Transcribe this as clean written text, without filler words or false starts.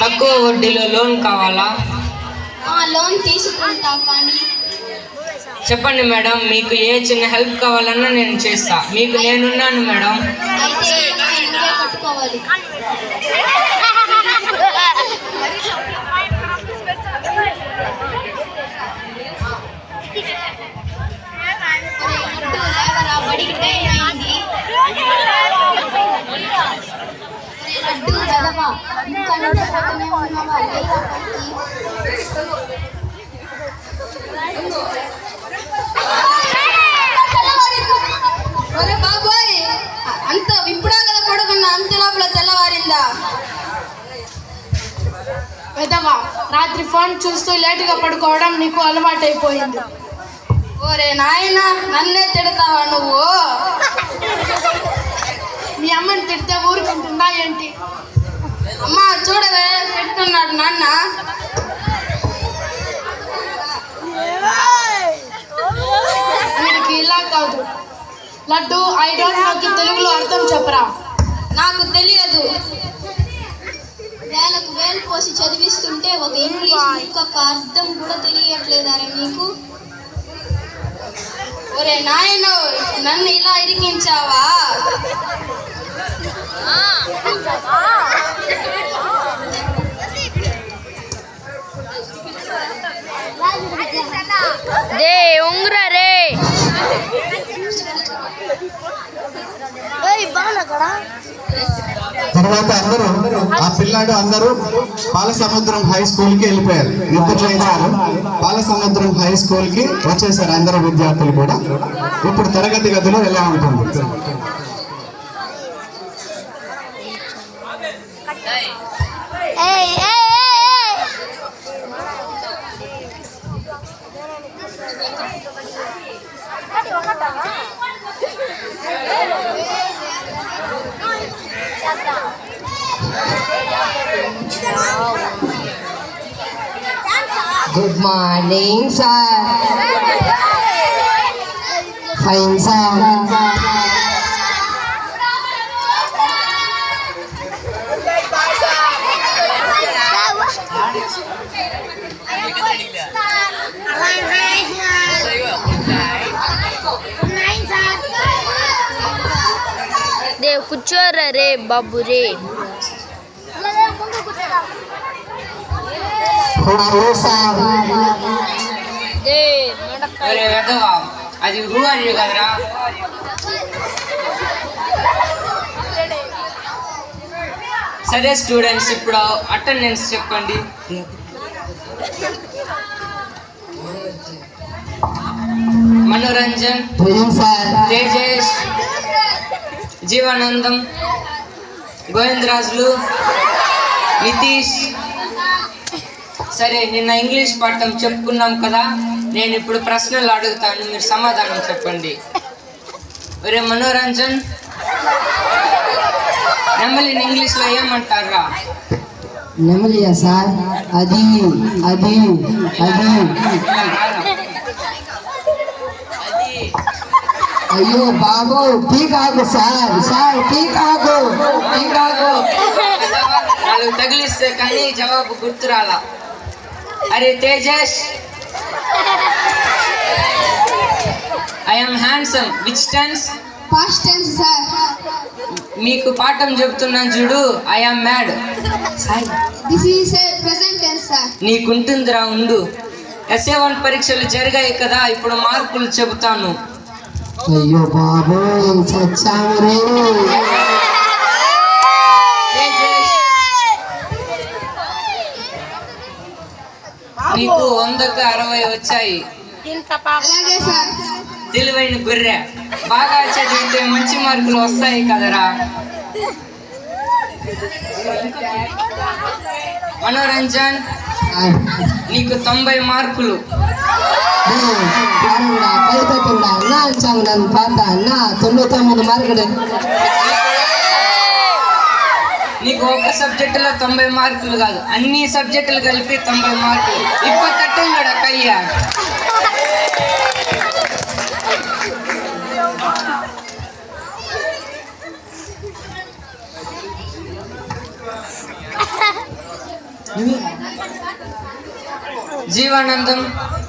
తక్కువ వడ్డీలో లోన్ కావాలా? లోన్ తీసుకుంటా కానీ. చెప్పండి మేడం, మీకు ఏ చిన్న హెల్ప్ కావాలన్నా నేను చేస్తా. మీకు నేనున్నాను మేడం. అయితే నువ్వే కట్టుకోవాలి. బడికి టైం అయింది. బాబోయ్, అంత ఇప్పుడాగల పడుకున్నా అంత లోపల తెల్లవారిందా? పెద్దవా, రాత్రి ఫోన్ చూస్తూ లేటుగా పడుకోవడం నీకు అలవాటైపోయింది. ఓరే నాయన, నన్నే తిడతావా నువ్వు? మీ అమ్మని తిడితే ఊరుకుంటుందా ఏంటి? అమ్మా చూడవే, తిడుతున్నాడు నాన్న. వీడికి ఇలా కాదు. లడ్డు, ఐ డోంట్ నోకి తెలుగులో అర్థం చెప్పరా? నాకు తెలియదు. వేలకు వేలు పోసి చదివిస్తుంటే ఒక ఇంగ్లీష్ ముక్కక అర్థం కూడా తెలియట్లేదారా నీకు? ఒరే నాయనో, నన్ను ఇలా ఇరికించావా? తర్వాత ఆ పిల్లాడు అందరూ పాలసముద్రం హై స్కూల్ కి వెళ్ళిపోయారు. నిద్ర చేశారు. పాలసముద్రం హై స్కూల్ కి వచ్చేసారు అందరూ విద్యార్థులు కూడా. ఇప్పుడు తరగతి గదిలో ఎలా ఉంటుంది? Good morning, sir. Fine, sir. Dev కూర్చోరా రే బాబు రే. అది హూ ఆర్ యు కదరా? సరే స్టూడెంట్స్, ఇప్పుడు అటెండెన్స్ చెప్పండి. మనోరంజన్, తేజేష్, జీవానందం, గోవిందరాజులు, నితీష్. సరే, నిన్న ఇంగ్లీష్ పాఠం చెప్పుకున్నాం కదా, నేను ఇప్పుడు ప్రశ్నలు అడుగుతాను, మీరు సమాధానం చెప్పండి. ఒరే మనోరంజన్, నెమలిని ఇంగ్లీష్లో ఏమంటారా? నెమలియా సార్? అది అది అది అయ్యో బాబు, పీకాకు సార్. సార్ పీకాకు, పీకాకు. వాళ్ళు తగిలిస్తే కానీ జవాబు గుర్తురాలా. అరే Tejas, I am handsome which tense? Past tense sir. మీకు పాఠం చెబుతున్నాను చూడు, I am mad. This is present tense sir. నీకుంటుందిరా, ఉండు. SA1 పరీక్షలు జరిగాయి కదా, ఇప్పుడు మార్కులు చెబుతాను. అయ్యో బాబు, చచ్చాము. నీకు 100కు 60 వచ్చాయి. అలాగే సార్. తెలివైన గొర్రె, బాగా చదివితే మంచి మార్కులు వస్తాయి కదరా. మనోరంజన్, నీకు 90 మార్కులు. నన్ను పాత అన్న 99 మార్కులు. నీకు ఒక సబ్జెక్టులో 90 మార్కులు కాదు, అన్ని సబ్జెక్టులు కలిపి 90 మార్కులు. ఇప్పుడు తట్టున్నాడు అక్కయ్య. జీవానందం